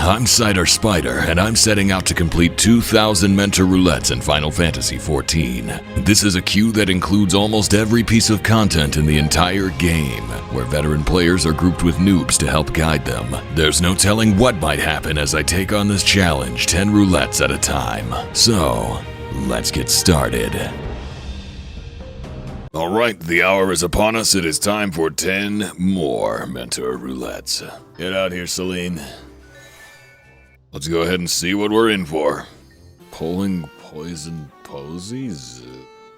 I'm Cider Spider, and I'm setting out to complete 2,000 Mentor Roulettes in Final Fantasy XIV. This is a queue that includes almost every piece of content in the entire game, where veteran players are grouped with noobs to help guide them. There's no telling what might happen as I take on this challenge 10 roulettes at a time. So, let's get started. Alright, the hour is upon us. It is time for 10 more Mentor Roulettes. Get out here, Celine. Let's go ahead and see what we're in for. Pulling poison posies?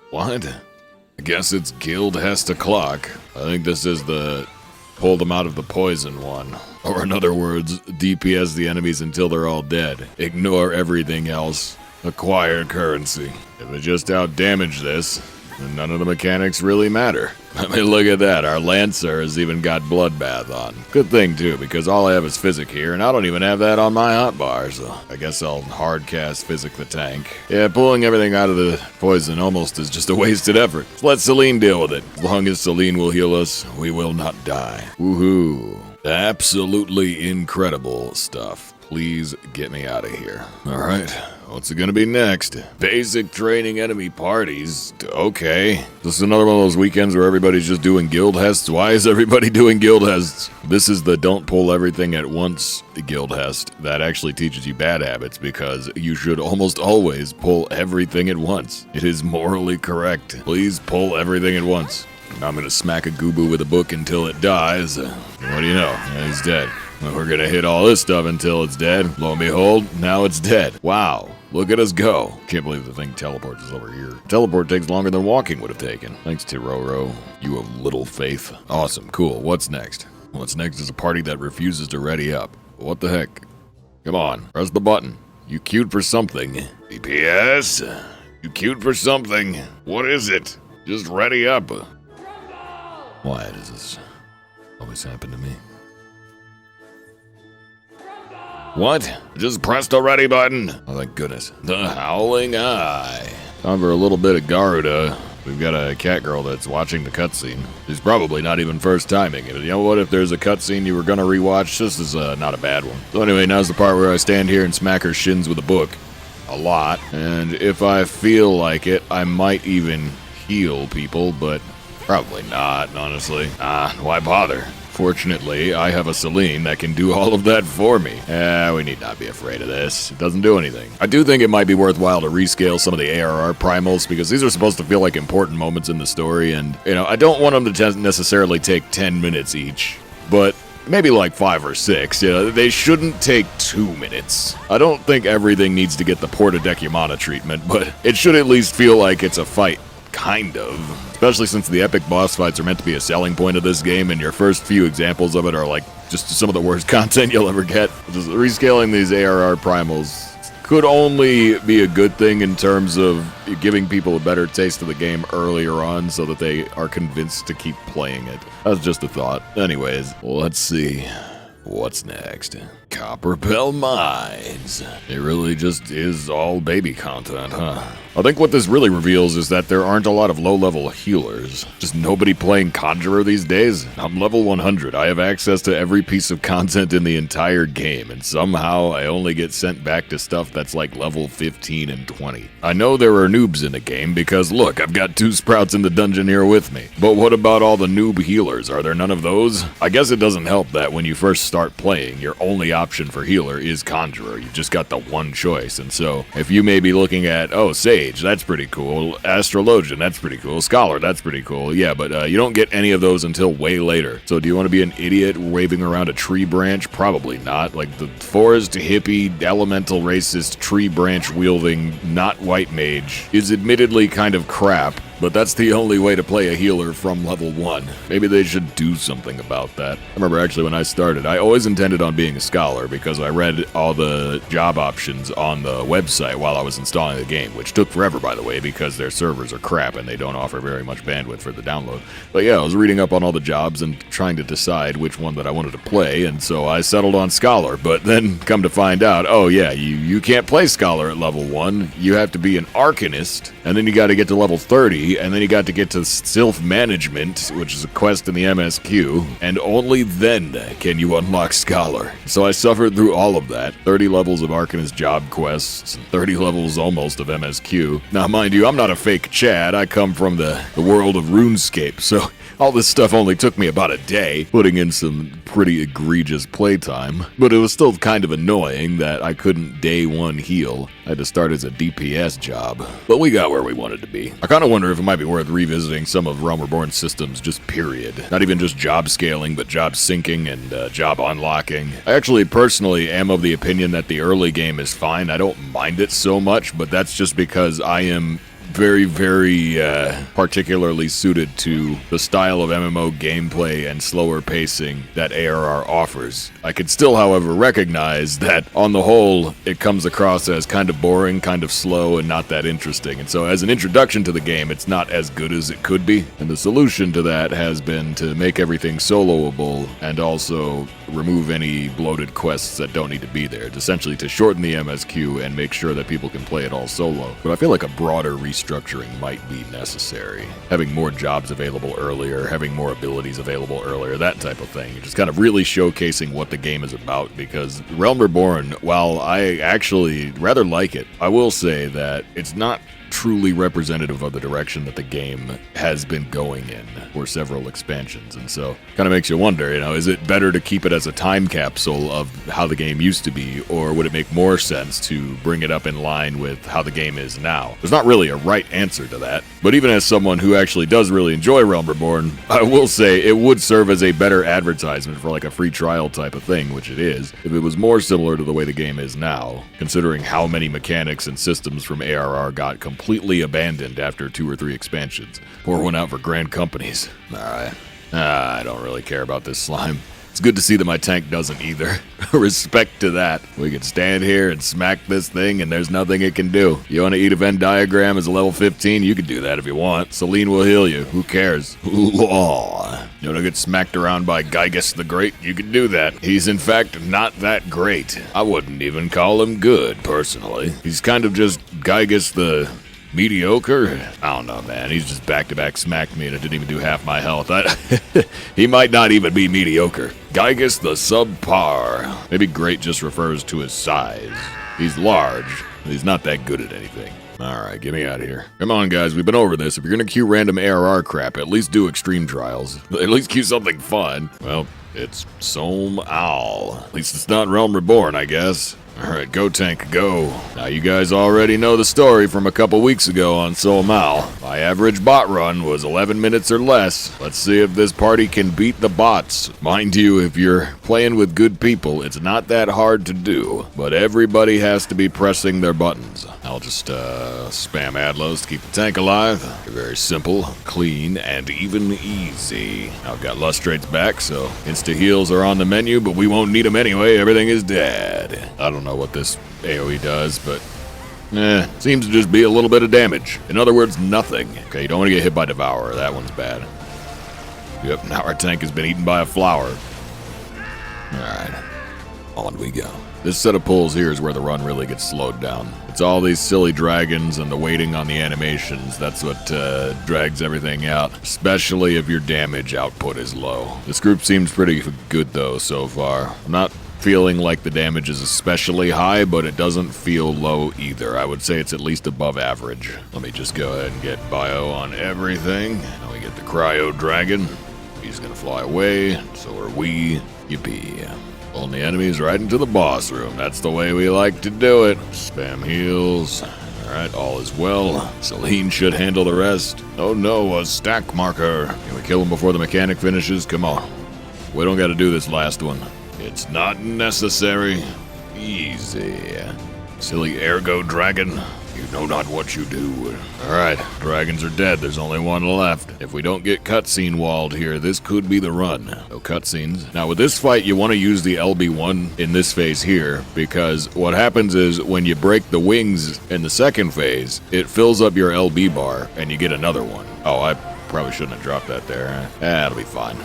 What? I guess it's guild has to clock. I think this is the pull them out of the poison one. Or in other words, DPS the enemies until they're all dead. Ignore everything else. Acquire currency. If it just out-damage this, then none of the mechanics really matter. I mean, look at that. Our Lancer has even got Bloodbath on. Good thing, too, because all I have is Physic here, and I don't even have that on my hotbar, so I guess I'll hardcast Physic the tank. Yeah, pulling everything out of the poison almost is just a wasted effort. Let's let Celine deal with it. As long as Celine will heal us, we will not die. Woohoo. Absolutely incredible stuff. Please get me out of here. Alright, what's it gonna be next? Basic training enemy parties. Okay. This is another one of those weekends where everybody's just doing guild hests. Why is everybody doing guild hests? This is the don't pull everything at once guild hest. That actually teaches you bad habits because you should almost always pull everything at once. It is morally correct. Please pull everything at once. I'm gonna smack a Goobo with a book until it dies. What do you know? Yeah, he's dead. We're gonna hit all this stuff until it's dead. Lo and behold, now it's dead. Wow, look at us go. Can't believe the thing teleports us over here. Teleport takes longer than walking would have taken. Thanks, Tiroro. You have little faith. Awesome, cool. What's next? What's next is a party that refuses to ready up. What the heck? Come on, press the button. You queued for something. DPS? You queued for something. What is it? Just ready up. Why does this always happen to me? What? Just pressed the ready button. Oh, thank goodness. The Howling Eye. Time for a little bit of Garuda. We've got a cat girl that's watching the cutscene. She's probably not even first timing it. You know what? If there's a cutscene you were gonna rewatch, this is not a bad one. So anyway, now's the part where I stand here and smack her shins with a book. A lot. And if I feel like it, I might even heal people, but probably not, honestly. Why bother? Fortunately, I have a Celine that can do all of that for me. We need not be afraid of this. It doesn't do anything. I do think it might be worthwhile to rescale some of the ARR primals because these are supposed to feel like important moments in the story, and, you know, I don't want them to necessarily take 10 minutes each, but maybe like 5 or 6. You know, they shouldn't take 2 minutes. I don't think everything needs to get the Porta Decumana treatment, but it should at least feel like it's a fight. Kind of. Especially since the epic boss fights are meant to be a selling point of this game, and your first few examples of it are like just some of the worst content you'll ever get. Just rescaling these ARR primals could only be a good thing in terms of giving people a better taste of the game earlier on so that they are convinced to keep playing it. That's just a thought. Anyways, let's see. What's next? Copperbell Mines. It really just is all baby content, huh? I think what this really reveals is that there aren't a lot of low-level healers. Just nobody playing Conjurer these days. I'm level 100. I have access to every piece of content in the entire game, and somehow I only get sent back to stuff that's like level 15 and 20. I know there are noobs in the game because, look, I've got 2 sprouts in the dungeon here with me. But what about all the noob healers? Are there none of those? I guess it doesn't help that when you first start playing, your only option for healer is Conjurer. You've just got the one choice, and so if you may be looking at, oh, Sage, that's pretty cool, Astrologian, that's pretty cool, Scholar, that's pretty cool, yeah, but you don't get any of those until way later. So do you want to be an idiot waving around a tree branch? Probably not. Like, the forest hippie, elemental racist, tree branch wielding, not white mage is admittedly kind of crap, but that's the only way to play a healer from level 1. Maybe they should do something about that. I remember actually when I started, I always intended on being a scholar because I read all the job options on the website while I was installing the game, which took forever, by the way, because their servers are crap and they don't offer very much bandwidth for the download. But yeah, I was reading up on all the jobs and trying to decide which one that I wanted to play, and so I settled on Scholar, but then come to find out, oh yeah, you can't play Scholar at level 1. You have to be an Arcanist, and then you gotta get to level 30, easy, and then you got to get to self-management, which is a quest in the MSQ, and only then can you unlock Scholar. So I suffered through all of that, 30 levels of Arcanist job quests, 30 levels almost of MSQ. Now, mind you, I'm not a fake Chad, I come from the world of RuneScape, so all this stuff only took me about a day, putting in some pretty egregious playtime, but it was still kind of annoying that I couldn't day one heal. I had to start as a DPS job, but we got where we wanted to be. I kind of wonder if it might be worth revisiting some of Realm Reborn systems, just period. Not even just job scaling, but job syncing and job unlocking. I actually personally am of the opinion that the early game is fine. I don't mind it so much, but that's just because I am very, very particularly suited to the style of MMO gameplay and slower pacing that ARR offers. I could still, however, recognize that on the whole, it comes across as kind of boring, kind of slow, and not that interesting. And so as an introduction to the game, it's not as good as it could be. And the solution to that has been to make everything soloable and also remove any bloated quests that don't need to be there. It's essentially to shorten the MSQ and make sure that people can play it all solo. But I feel like a broader restructuring might be necessary. Having more jobs available earlier, having more abilities available earlier, that type of thing. Just kind of really showcasing what the game is about, because Realm Reborn, while I actually rather like it, I will say that it's not truly representative of the direction that the game has been going in for several expansions. And so kind of makes you wonder, is it better to keep it as a time capsule of how the game used to be, or would it make more sense to bring it up in line with how the game is now? There's not really a right answer to that, but even as someone who actually does really enjoy Realm Reborn, I will say it would serve as a better advertisement for like a free trial type of thing, which it is, if it was more similar to the way the game is now, considering how many mechanics and systems from ARR got completely abandoned after 2 or 3 expansions. Pour one out for Grand Companies. Alright. I don't really care about this slime. It's good to see that my tank doesn't either. Respect to that. We can stand here and smack this thing and there's nothing it can do. You want to eat a Venn diagram as a level 15? You can do that if you want. Celine will heal you. Who cares? Law. You want to get smacked around by Gygas the Great? You can do that. He's in fact not that great. I wouldn't even call him good, personally. He's kind of just Gygas the mediocre? I don't know, man. He's just back-to-back smacked me and it didn't even do half my health. He might not even be mediocre. Gygas the subpar. Maybe great just refers to his size. He's large, but he's not that good at anything. Alright, get me out of here. Come on, guys, we've been over this. If you're gonna queue random ARR crap, at least do extreme trials. At least queue something fun. Well, it's Sohm Al. At least it's not Realm Reborn, I guess. Alright, go tank, go. Now you guys already know the story from a couple weeks ago on Sohm Al. My average bot run was 11 minutes or less. Let's see if this party can beat the bots. Mind you, if you're playing with good people, it's not that hard to do, but everybody has to be pressing their buttons. I'll just spam Adlos to keep the tank alive. Very simple, clean, and even easy. I've got Lustrates back, so insta heals are on the menu, but we won't need them anyway. Everything is dead. I don't know what this AoE does, but seems to just be a little bit of damage. In other words, nothing. Okay, you don't want to get hit by Devourer. That one's bad. Yep, now our tank has been eaten by a flower. Alright, on we go. This set of pulls here is where the run really gets slowed down. It's all these silly dragons and the waiting on the animations. That's what drags everything out, especially if your damage output is low. This group seems pretty good though so far. I'm not feeling like the damage is especially high, but it doesn't feel low either. I would say it's at least above average. Let me just go ahead and get bio on everything. Now we get the cryo dragon. He's gonna fly away, so are we. Yippee. Pulling the enemies right into the boss room. That's the way we like to do it. Spam heals. Alright, all is well. Celine should handle the rest. Oh no, a stack marker. Can we kill him before the mechanic finishes? Come on. We don't gotta do this last one. It's not necessary. Easy. Silly ergo dragon. You know not what you do. Alright, dragons are dead. There's only one left. If we don't get cutscene walled here, this could be the run. No cutscenes. Now with this fight, you want to use the LB1 in this phase here, because what happens is when you break the wings in the second phase, it fills up your LB bar and you get another one. Oh, I probably shouldn't have dropped that there. That'll be fine.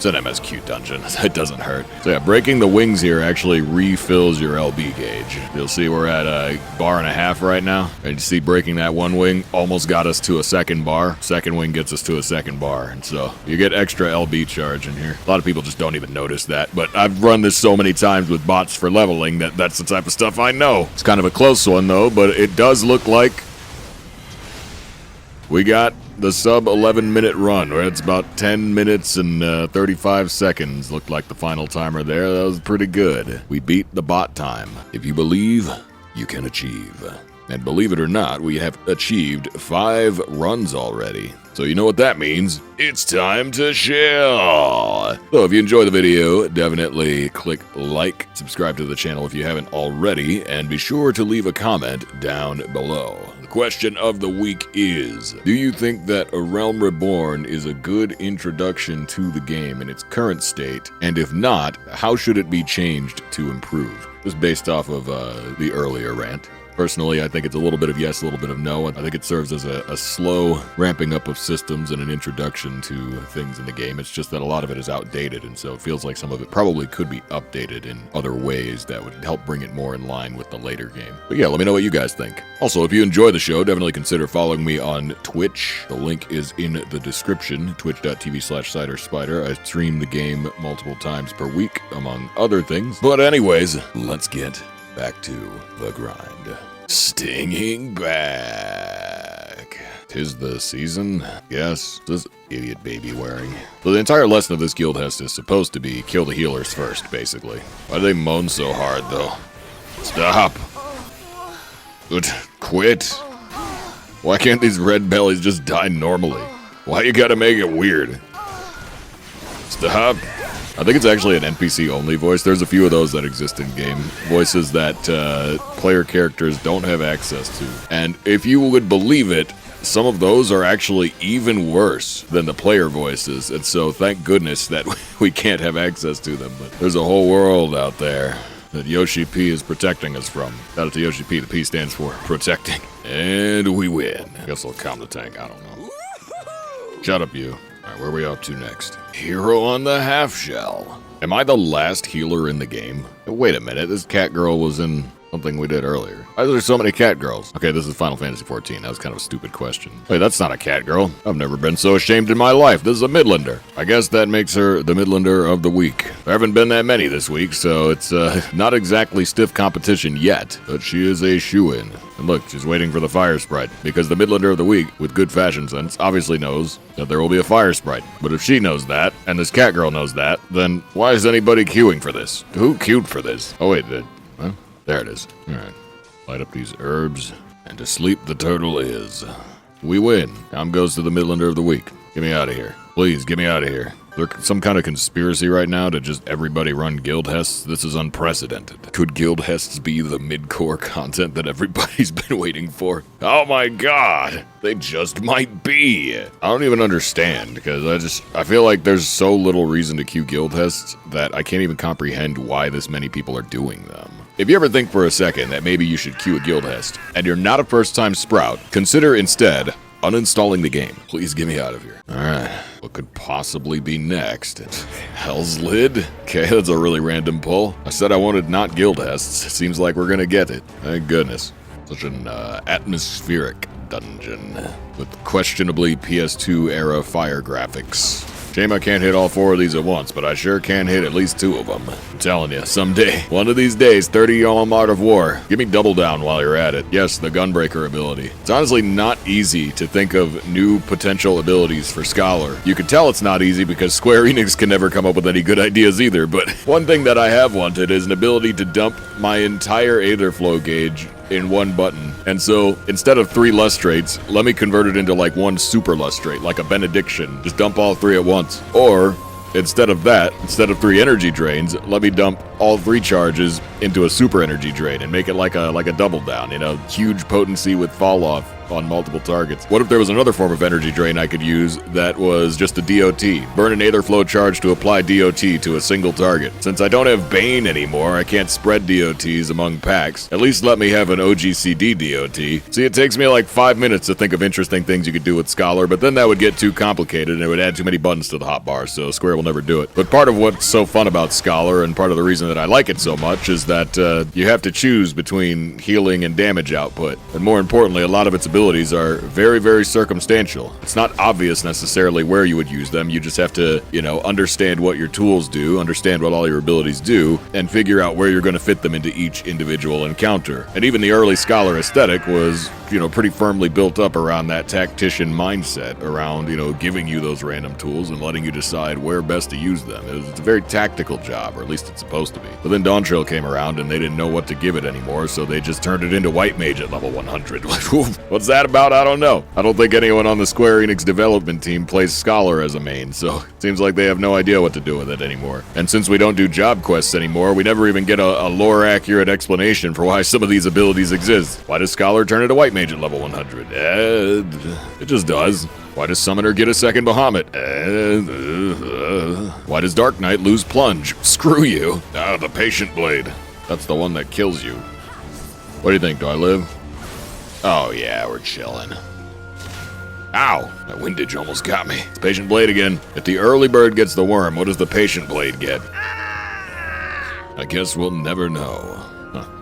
It's an MSQ dungeon. It doesn't hurt. So yeah, breaking the wings here actually refills your LB gauge. You'll see we're at a bar and a half right now. And you see breaking that one wing almost got us to a second bar. Second wing gets us to a second bar. And so you get extra LB charge in here. A lot of people just don't even notice that. But I've run this so many times with bots for leveling that that's the type of stuff I know. It's kind of a close one though, but it does look like we got the sub 11-minute run, where it's about 10 minutes and 35 seconds. Looked like the final timer there. That was pretty good. We beat the bot time. If you believe, you can achieve. And believe it or not, we have achieved 5 runs already. So you know what that means. It's time to share. So if you enjoy the video, definitely click like, subscribe to the channel if you haven't already, and be sure to leave a comment down below. The question of the week is, do you think that A Realm Reborn is a good introduction to the game in its current state? And if not, how should it be changed to improve? Just based off of the earlier rant. Personally, I think it's a little bit of yes, a little bit of no. I think it serves as a slow ramping up of systems and an introduction to things in the game. It's just that a lot of it is outdated, and so it feels like some of it probably could be updated in other ways that would help bring it more in line with the later game. But yeah, let me know what you guys think. Also, if you enjoy the show, definitely consider following me on Twitch. The link is in the description, twitch.tv/CiderSpider. I stream the game multiple times per week, among other things. But anyways, let's get back to the grind. Stinging back. 'Tis the season. Yes, this idiot baby wearing. So the entire lesson of this guild hest is supposed to be kill the healers first, basically. Why do they moan so hard, though? Stop. Quit. Why can't these red bellies just die normally? Why you gotta make it weird? Stop. I think it's actually an NPC-only voice. There's a few of those that exist in-game. Voices that player characters don't have access to. And if you would believe it, some of those are actually even worse than the player voices. And so thank goodness that we can't have access to them. But there's a whole world out there that Yoshi P is protecting us from. Shout out to Yoshi P. The P stands for protecting. And we win. I guess I'll calm the tank. I don't know. Shut up, you. Alright, where are we up to next? Hero on the half shell. Am I the last healer in the game? Wait a minute, this cat girl was in something we did earlier. Why are there so many cat girls? Okay, this is Final Fantasy XIV. That was kind of a stupid question. Wait, that's not a cat girl. I've never been so ashamed in my life. This is a Midlander. I guess that makes her the Midlander of the week. There haven't been that many this week, so it's not exactly stiff competition yet, but she is a shoo-in. And look, she's waiting for the fire sprite, because the Midlander of the week, with good fashion sense, obviously knows that there will be a fire sprite. But if she knows that, and this cat girl knows that, then why is anybody queuing for this? Who queued for this? Oh wait, huh? There it is. Alright. Light up these herbs, and to sleep the turtle is. We win. Tom goes to the Midlander of the week. Get me out of here. Please, get me out of here. There's some kind of conspiracy right now to just everybody run guild hests. This is unprecedented. Could guild hests be the mid-core content that everybody's been waiting for? Oh my god! They just might be! I don't even understand, because I feel like there's so little reason to queue guild hests that I can't even comprehend why this many people are doing them. If you ever think for a second that maybe you should queue a guild hest, and you're not a first-time sprout, consider instead uninstalling the game. Please get me out of here. Alright, what could possibly be next? Hell's Lid? Okay, that's a really random pull. I said I wanted not guild hests. Seems like we're gonna get it. Thank goodness. Such an atmospheric dungeon with questionably PS2 era fire graphics. Shame I can't hit all 4 of these at once, but I sure can hit at least 2 of them. I'm telling you, someday, one of these days, 30 Art of War. Give me double down while you're at it. Yes, the Gunbreaker ability. It's honestly not easy to think of new potential abilities for Scholar. You can tell it's not easy because Square Enix can never come up with any good ideas either, but one thing that I have wanted is an ability to dump my entire Aetherflow gauge in one button. And so, instead of 3 lustrates, let me convert it into like 1 super lustrate, like a benediction. Just dump all 3 at once. Or, instead of that, instead of 3 energy drains, let me dump all 3 charges into a super energy drain and make it like a double down, you know, huge potency with fall off. on multiple targets. What if there was another form of energy drain I could use that was just a DOT? Burn an Aetherflow charge to apply DOT to a single target. Since I don't have Bane anymore, I can't spread DOTs among packs. At least let me have an OGCD DOT. See, it takes me like 5 minutes to think of interesting things you could do with Scholar, but then that would get too complicated and it would add too many buttons to the hotbar, so Square will never do it. But part of what's so fun about Scholar, and part of the reason that I like it so much, is that you have to choose between healing and damage output. And more importantly, a lot of its abilities are very, very circumstantial. It's not obvious necessarily where you would use them. You just have to, understand what your tools do, understand what all your abilities do, and figure out where you're going to fit them into each individual encounter. And even the early Scholar aesthetic was, pretty firmly built up around that tactician mindset, around, giving you those random tools and letting you decide where best to use them. It's a very tactical job, or at least it's supposed to be. But then Dawn Trail came around and they didn't know what to give it anymore, so they just turned it into White Mage at level 100. What's that about? I don't know. I don't think anyone on the Square Enix development team plays Scholar as a main, so it seems like they have no idea what to do with it anymore. And since we don't do job quests anymore, we never even get a lore-accurate explanation for why some of these abilities exist. Why does Scholar turn into White Mage at level 100? It just does. Why does Summoner get a second Bahamut? Why does Dark Knight lose Plunge? Screw you. The Patient Blade. That's the one that kills you. What do you think? Do I live? Oh yeah, we're chilling. Ow! That windage almost got me. It's Patient Blade again. If the early bird gets the worm, what does the Patient Blade get? I guess we'll never know.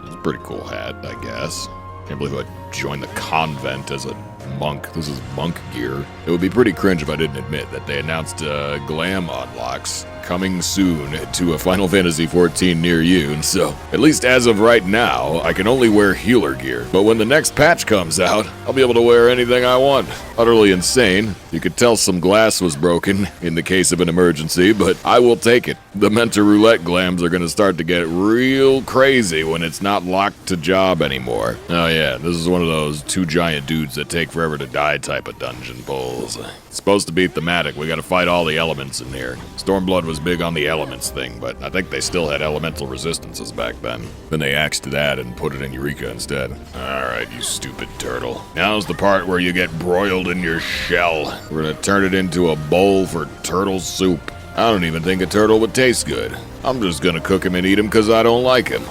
It's a pretty cool hat, I guess. Can't believe I joined the convent as a monk. This is monk gear. It would be pretty cringe if I didn't admit that they announced glam unlocks coming soon to a Final Fantasy XIV near you, and so, at least as of right now, I can only wear healer gear. But when the next patch comes out, I'll be able to wear anything I want. Utterly insane. You could tell some glass was broken in the case of an emergency, but I will take it. The Mentor Roulette glams are going to start to get real crazy when it's not locked to job anymore. Oh yeah, this is one of those two giant dudes that take forever to die type of dungeon pulls. It's supposed to be thematic. We gotta fight all the elements in here. Stormblood was big on the elements thing, but I think they still had elemental resistances back then. Then they axed that and put it in Eureka instead. Alright, you stupid turtle. Now's the part where you get broiled in your shell. We're gonna turn it into a bowl for turtle soup. I don't even think a turtle would taste good. I'm just gonna cook him and eat him because I don't like him.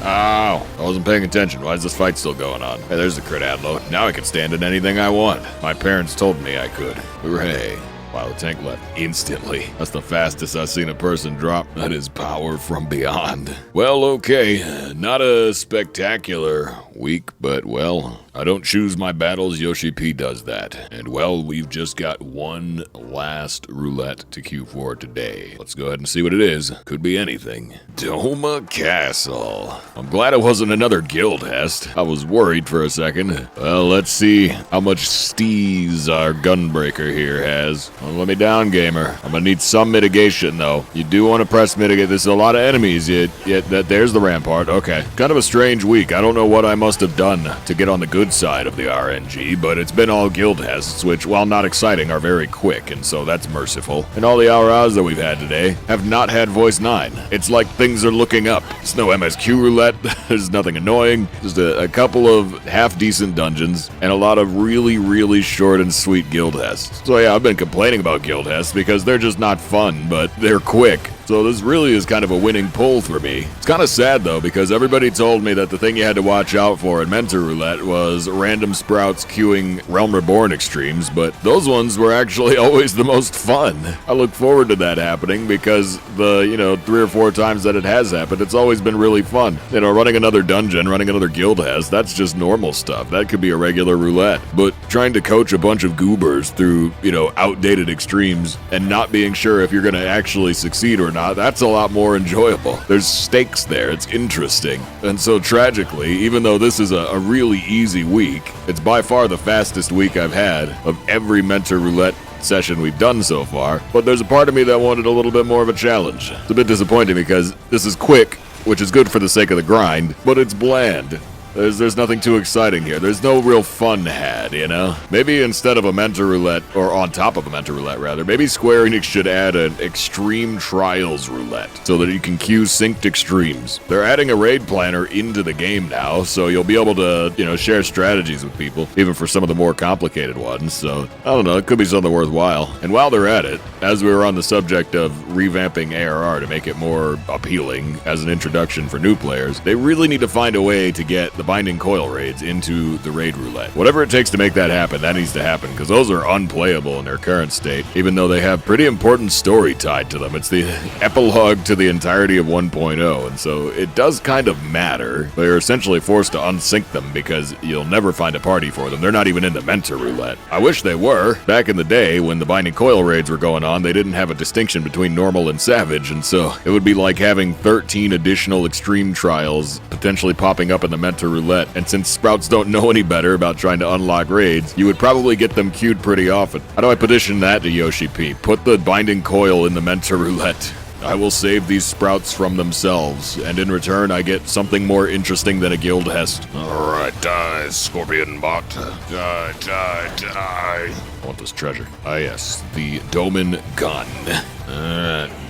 Ow, I wasn't paying attention. Why is this fight still going on? Hey, there's the crit adlo. Now I can stand in anything I want. My parents told me I could. Hooray. Wow, the tank left instantly. That's the fastest I've seen a person drop. That is power from beyond. Well, okay. Not a spectacular week, but well, I don't choose my battles, Yoshi P does that. And well, we've just got one last roulette to queue for today. Let's go ahead and see what it is. Could be anything. Doma Castle. I'm glad it wasn't another guild hest. I was worried for a second. Well, let's see how much steez our gunbreaker here has. Don't let me down, gamer. I'm gonna need some mitigation, though. You do want to press mitigate. There's a lot of enemies, yet there's the rampart. Okay. Kind of a strange week. I don't know what I must have done to get on the good side of the RNG, but it's been all guild hests, which, while not exciting, are very quick, and so that's merciful. And all the hours that we've had today have not had voice 9. It's like things are looking up. There's no MSQ roulette. There's nothing annoying. Just a couple of half-decent dungeons and a lot of really, really short and sweet guild hests. So yeah, I've been complaining about guild hests because they're just not fun, but they're quick. So this really is kind of a winning pull for me. It's kind of sad though, because everybody told me that the thing you had to watch out for in Mentor Roulette was random sprouts queuing Realm Reborn extremes, but those ones were actually always the most fun. I look forward to that happening because the, 3 or 4 times that it has happened, it's always been really fun. Running another dungeon, running another guild hest, that's just normal stuff. That could be a regular roulette. But trying to coach a bunch of goobers through, outdated extremes and not being sure if you're going to actually succeed or not, that's a lot more enjoyable. There's stakes there. It's interesting. And so tragically, even though this is a really easy week, it's by far the fastest week I've had of every Mentor Roulette session we've done so far. But there's a part of me that wanted a little bit more of a challenge. It's a bit disappointing because this is quick, which is good for the sake of the grind, but it's bland. There's nothing too exciting here. There's no real fun had, you know? Maybe instead of a Mentor Roulette, or on top of a Mentor Roulette rather, maybe Square Enix should add an Extreme Trials Roulette so that you can queue synced extremes. They're adding a raid planner into the game now, so you'll be able to, you know, share strategies with people, even for some of the more complicated ones. So, I don't know, it could be something worthwhile. And while they're at it, as we were on the subject of revamping ARR to make it more appealing as an introduction for new players, they really need to find a way to get the Binding Coil raids into the raid roulette. Whatever it takes to make that happen, that needs to happen, because those are unplayable in their current state, even though they have pretty important story tied to them. It's the epilogue to the entirety of 1.0, and so it does kind of matter. They're essentially forced to unsync them because you'll never find a party for them. They're not even in the Mentor Roulette. I wish they were. Back in the day, when the Binding Coil raids were going on, they didn't have a distinction between normal and savage, and so it would be like having 13 additional extreme trials potentially popping up in the Mentor Roulette, and since Sprouts don't know any better about trying to unlock raids, you would probably get them queued pretty often. How do I petition that to Yoshi P? Put the Binding Coil in the Mentor Roulette. I will save these Sprouts from themselves, and in return I get something more interesting than a guild hest. Alright, die, Scorpion Bot. Die, die, die. I want this treasure. Ah yes, the Doman gun.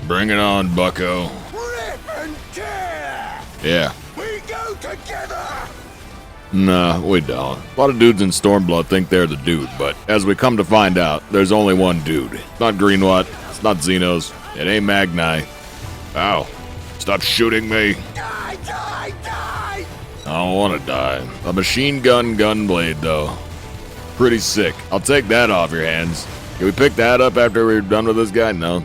Bring it on, bucko. Rip and tear! Yeah. We go together! Nah, we don't. A lot of dudes in Stormblood think they're the dude, but as we come to find out, there's only one dude. It's not Greenwatt, it's not Xenos, it ain't Magni. Ow. Stop shooting me. Die, die, die! I don't want to die. A machine gun gunblade, though. Pretty sick. I'll take that off your hands. Can we pick that up after we're done with this guy? No.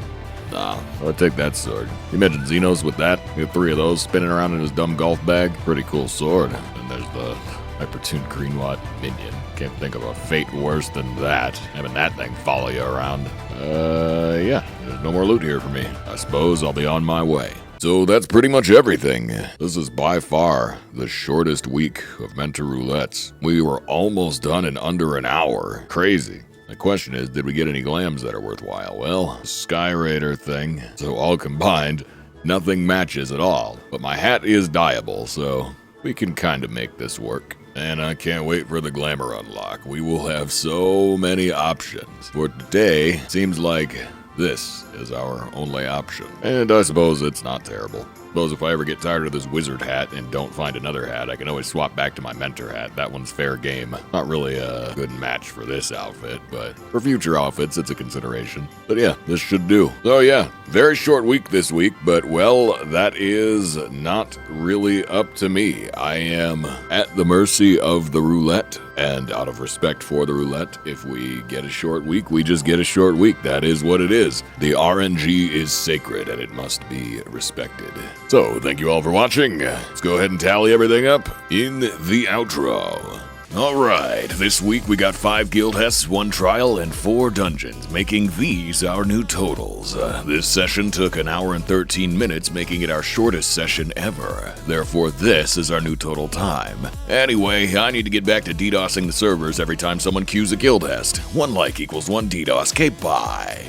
Nah, I'll take that sword. You imagine Xenos with that? You have 3 of those spinning around in his dumb golf bag. Pretty cool sword. And there's the hypertuned Greenwatt minion. Can't think of a fate worse than that. Having that thing follow you around. Yeah. There's no more loot here for me. I suppose I'll be on my way. So that's pretty much everything. This is by far the shortest week of Mentor Roulettes. We were almost done in under an hour. Crazy. The question is, did we get any glams that are worthwhile? Well, Sky Raider thing. So all combined, nothing matches at all. But my hat is dyeable, so we can kind of make this work. And I can't wait for the glamour unlock. We will have so many options. For today, seems like this is our only option. And I suppose it's not terrible. Suppose if I ever get tired of this wizard hat and don't find another hat, I can always swap back to my mentor hat. That one's fair game. Not really a good match for this outfit, but for future outfits, it's a consideration. But yeah, this should do. So yeah, very short week this week, but well, that is not really up to me. I am at the mercy of the roulette, and out of respect for the roulette, if we get a short week, we just get a short week. That is what it is. The RNG is sacred, and it must be respected. So, thank you all for watching. Let's go ahead and tally everything up in the outro. Alright, this week we got 5 guild hests, 1 trial, and 4 dungeons, making these our new totals. This session took 1 hour and 13 minutes, making it our shortest session ever. Therefore, this is our new total time. Anyway, I need to get back to DDoSing the servers every time someone queues a guild hest. 1 like equals 1 DDoS. Okay, bye.